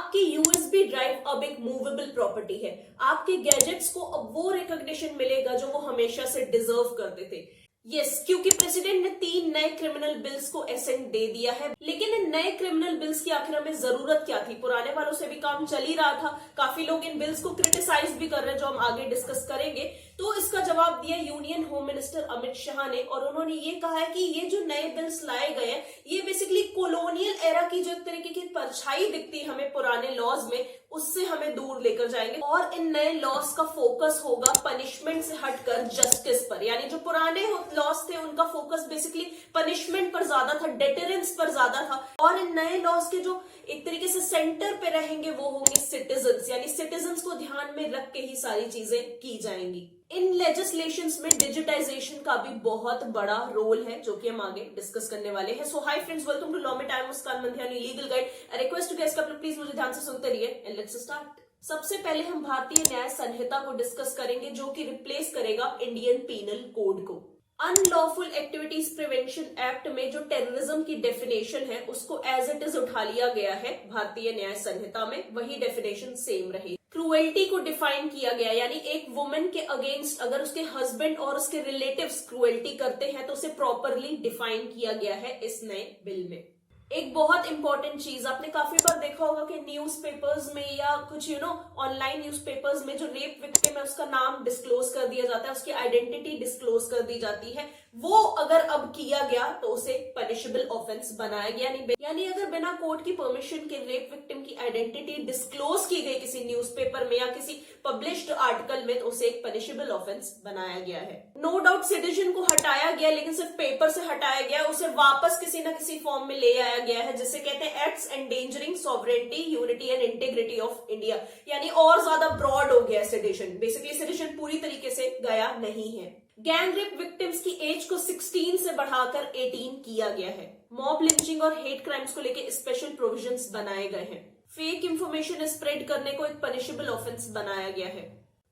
आपकी USB drive अब एक मूवेबल प्रॉपर्टी है। आपके गैजेट्स को अब वो रिकॉग्निशन मिलेगा जो वो हमेशा से डिजर्व करते थे। यस, क्योंकि प्रेसिडेंट ने 3 नए क्रिमिनल बिल्स को एसेंट दे दिया है। लेकिन इन नए क्रिमिनल बिल्स की आखिर में जरूरत क्या थी? पुराने वालों से भी काम चल ही रहा था। काफी लोग इन बिल्स को क्रिटिसाइज भी कर रहे हैं, जो हम आगे डिस्कस करेंगे। तो इसका जवाब दिया union home minister Amit Shah ने, और उन्होंने ये कहा है कि ये जो नए बिल्स लाए गए हैं, ये बेसिकली कॉलोनियल एरा की जो एक तरीके की परछाई दिखती है हमें पुराने लॉज में, उससे हमें दूर लेकर जाएंगे। और इन नए लॉज का फोकस होगा पनिशमेंट से हटकर जस्टिस पर। यानी जो पुराने लॉज थे उनका फोकस बेसिकली पनिशमेंट पर ज्यादा था, डेटरेंस पर ज्यादा था। और इन नए लॉज के जो एक तरीके से सेंटर पे रहेंगे वो होंगे सिटीजन्स, यानी सिटीजन्स को ध्यान में रख के ही सारी चीजें की जाएंगी। इन लेजिस्लेशंस में डिजिटाइजेशन का भी बहुत बड़ा रोल है, जो कि हम आगे डिस्कस करने वाले हैं। So hi friends, welcome to law में time Muskan Mandhiyani legal guide. I request to guys please मुझे ध्यान से सुनते रहिए एंड लेट्स स्टार्ट। सबसे पहले हम भारतीय न्याय संहिता को डिस्कस करेंगे, जो कि रिप्लेस करेगा इंडियन पीनल कोड को। अनलॉफुल एक्टिविटीज प्रिवेंशन एक्ट में जो टेररिज्म की डेफिनेशन है उसको एज इट इज उठा लिया गया है भारतीय न्याय संहिता में, वही डेफिनेशन सेम रही। क्रूएल्टी को डिफाइन किया गया, यानी एक वुमेन के अगेंस्ट अगर उसके हस्बैंड और उसके रिलेटिव्स क्रूएल्टी करते हैं तो उसे प्रॉपरली डिफाइन किया गया है इस नए बिल में। एक बहुत इंपॉर्टेंट चीज, आपने काफी बार देखा होगा कि न्यूज़पेपर्स में या कुछ ऑनलाइन न्यूज़पेपर्स में जो रेप विक्टिम है उसका नाम डिस्क्लोज कर दिया जाता है, उसकी आइडेंटिटी डिस्क्लोज कर दी जाती है। वो अगर अब किया गया तो उसे पनिशेबल ऑफेंस बनाया गया। यानी अगर बिना कोर्ट की परमिशन के रेप विक्टिम की आइडेंटिटी डिस्क्लोज की गई किसी न्यूज़पेपर में या किसी पब्लिश्ड आर्टिकल में, तो उसे एक पनिशेबल ऑफेंस बनाया गया है। नो डाउट सिटीजन को हटाया गया, लेकिन सिर्फ पेपर से हटाया गया, उसे वापस किसी न किसी फॉर्म में ले आया गया है, जिसे कहते हैं acts endangering sovereignty, unity and integrity of India. यानी और ज्यादा ब्रॉड हो गया सेडिशन। बेसिकली सेडिशन पूरी तरीके से गया नहीं है। गैंग रेप विक्टिम्स की एज को 16 से बढ़ाकर 18 किया गया है। मॉब लिंचिंग और हेट क्राइम्स को लेकर स्पेशल प्रोविजंस बनाए गए हैं। फेक इंफॉर्मेशन स्प्रेड करने को एक पनिशेबल ऑफेंस बनाया गया है।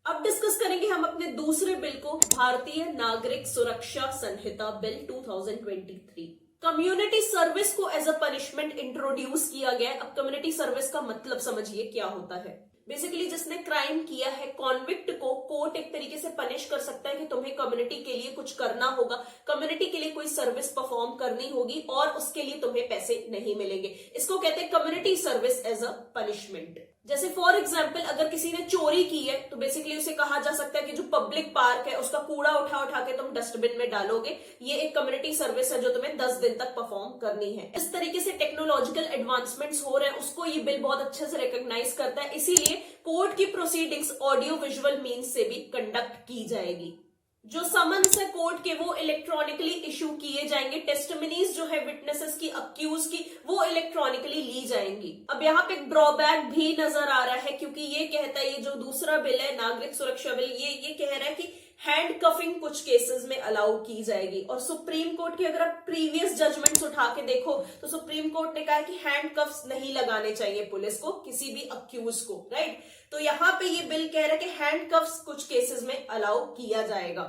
अब डिस्कस करेंगे हम अपने दूसरे बिल को, भारतीय नागरिक सुरक्षा संहिता बिल 2023। कम्युनिटी सर्विस को एज अ पनिशमेंट इंट्रोड्यूस किया गया है। अब कम्युनिटी सर्विस का मतलब समझिए क्या होता है। बेसिकली जिसने क्राइम किया है, कॉन्विक्ट को कोर्ट एक तरीके से पनिश कर सकता है कि तुम्हें कम्युनिटी के लिए कुछ करना होगा, कम्युनिटी के लिए कोई सर्विस परफॉर्म करनी होगी और उसके लिए तुम्हें पैसे नहीं मिलेंगे। इसको कहते हैं community service as a punishment. जैसे फॉर एग्जाम्पल अगर किसी ने चोरी की है तो बेसिकली उसे कहा जा सकता है कि जो पब्लिक पार्क है उसका कूड़ा उठा के तुम डस्टबिन में डालोगे, ये एक कम्युनिटी सर्विस है जो तुम्हें 10 दिन तक परफॉर्म करनी है। इस तरीके से टेक्नोलॉजिकल एडवांसमेंट्स हो रहे हैं, उसको ये बिल बहुत अच्छे से रिकॉग्नाइज करता है। इसीलिए कोर्ट की प्रोसीडिंग्स ऑडियो विजुअल मीन्स से भी कंडक्ट की जाएगी। जो समन्स है कोर्ट के वो इलेक्ट्रॉनिकली इशू किए जाएंगे। टेस्टिमनीज जो है विटनेसेस की, अक्यूज की, वो इलेक्ट्रॉनिकली ली जाएंगी। अब यहाँ पे एक ड्रॉबैक भी नजर आ रहा है, क्योंकि ये कहता है, ये जो दूसरा बिल है नागरिक सुरक्षा बिल, ये कह रहा है कि हैंड कफिंग कुछ केसेस में अलाउ की जाएगी। और सुप्रीम कोर्ट की अगर आप प्रीवियस जजमेंट्स उठा के देखो तो सुप्रीम कोर्ट ने कहा है कि हैंड कफ्स नहीं लगाने चाहिए पुलिस को किसी भी अक्यूज को, राइट। तो यहाँ पे ये बिल कह रहा है कि हैंड कफ्स कुछ केसेस में अलाउ किया जाएगा।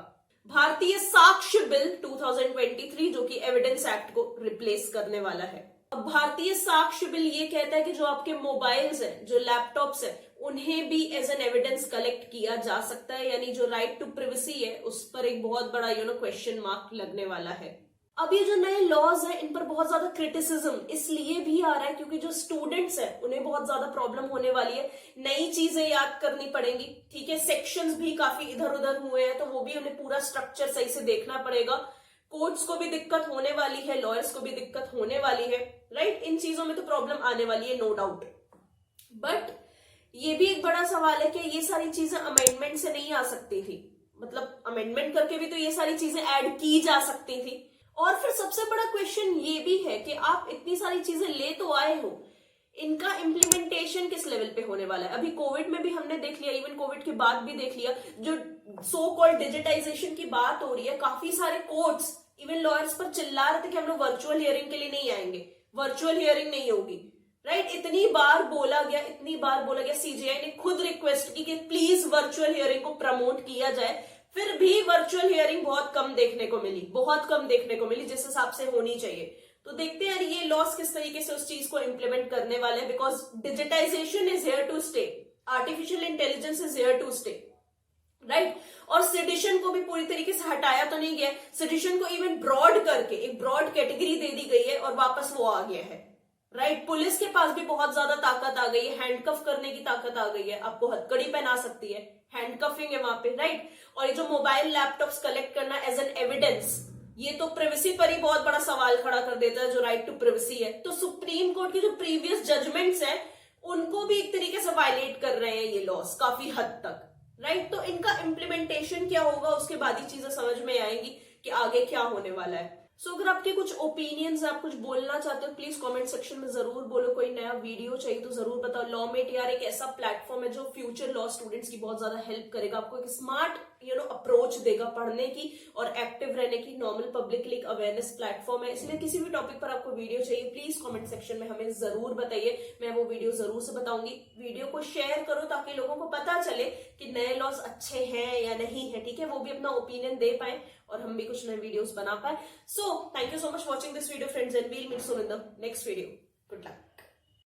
भारतीय साक्ष्य बिल 2023, जो कि एविडेंस एक्ट को रिप्लेस करने वाला है। अब भारतीय साक्ष्य बिल ये कहता है कि जो आपके मोबाइल्स हैं, जो लैपटॉप्स हैं, उन्हें भी एज एन एविडेंस कलेक्ट किया जा सकता है। यानी जो राइट टू प्रिवेसी है उस पर एक बहुत बड़ा क्वेश्चन मार्क लगने वाला है। अब ये जो नए लॉज है इन पर बहुत ज्यादा क्रिटिसिज्म इसलिए भी आ रहा है क्योंकि जो स्टूडेंट्स हैं उन्हें बहुत ज्यादा प्रॉब्लम होने वाली है, नई चीजें याद करनी पड़ेंगी, ठीक है। सेक्शंस भी काफी इधर उधर हुए हैं तो वो भी उन्हें पूरा स्ट्रक्चर सही से देखना पड़ेगा। कोर्ट्स को भी दिक्कत होने वाली है, लॉयर्स को भी दिक्कत होने वाली है, राइट। इन चीजों में तो प्रॉब्लम आने वाली है, नो डाउट। बट ये भी एक बड़ा सवाल है कि ये सारी चीजें अमेंडमेंट से नहीं आ सकती थी, मतलब अमेंडमेंट करके भी तो ये सारी चीजें ऐड की जा सकती थी। और फिर सबसे बड़ा क्वेश्चन ये भी है कि आप इतनी सारी चीजें ले तो आए हो, इनका इम्प्लीमेंटेशन किस लेवल पे होने वाला है। अभी कोविड में भी हमने देख लिया, इवन कोविड के बाद भी देख लिया, जो सो कॉल्ड डिजिटाइजेशन की बात हो रही है, काफी सारे कोर्ट्स इवन लॉयर्स पर चिल्ला रहे थे कि हम लोग वर्चुअल हियरिंग के लिए नहीं आएंगे, वर्चुअल हियरिंग नहीं होगी, राइट। इतनी बार बोला गया, सीजीआई ने खुद रिक्वेस्ट की कि प्लीज वर्चुअल हियरिंग को प्रमोट किया जाए, फिर भी वर्चुअल हियरिंग बहुत कम देखने को मिली, जिस हिसाब से होनी चाहिए। तो देखते हैं यार ये लॉस किस तरीके से उस चीज को इंप्लीमेंट करने वाले हैं, because digitisation is here to stay, artificial intelligence is here to stay, right. और सेडिशन को भी पूरी तरीके से हटाया तो नहीं गया, सेडिशन को इवन ब्रॉड करके एक ब्रॉड कैटेगरी दे दी गई है और वापस वो आ गया है, राइट। पुलिस के पास भी बहुत ज्यादा ताकत आ गई है, हैंडकफ करने की ताकत आ गई है, आपको हथकड़ी पहना सकती है, हैंडकफिंग है वहां पे, राइट। और ये जो मोबाइल लैपटॉप्स कलेक्ट करना एज एन एविडेंस, ये तो प्राइवेसी पर ही बहुत बड़ा सवाल खड़ा कर देता है, जो राइट टू प्राइवेसी है। तो सुप्रीम कोर्ट की जो प्रीवियस जजमेंट्स है उनको भी एक तरीके से वायलेट कर रहे हैं ये लॉस काफी हद तक, राइट। तो इनका इम्प्लीमेंटेशन क्या होगा उसके बाद ही चीजें समझ में आएंगी कि आगे क्या होने वाला है। सो अगर आपके कुछ ओपिनियंस, आप कुछ बोलना चाहते हो प्लीज कमेंट सेक्शन में जरूर बोलो। कोई नया वीडियो चाहिए तो जरूर बताओ। लॉ मेट यार एक ऐसा प्लेटफॉर्म है जो फ्यूचर लॉ स्टूडेंट्स की बहुत ज्यादा हेल्प करेगा, आपको एक स्मार्ट अप्रोच देगा पढ़ने की और एक्टिव रहने की। नॉर्मल पब्लिक के लिए एक अवेयरनेस प्लेटफॉर्म है, इसलिए किसी भी टॉपिक पर आपको वीडियो चाहिए प्लीज कमेंट सेक्शन में हमें जरूर बताइए, मैं वो वीडियो जरूर से बताऊंगी। वीडियो को शेयर करो ताकि लोगों को पता चले कि नए लॉज अच्छे हैं या नहीं है, ठीक है, वो भी अपना ओपिनियन दे पाए और हम भी कुछ नए वीडियोस बना पाए। So thank you so much for watching this video, friends, and we'll meet soon in the next video. Good luck.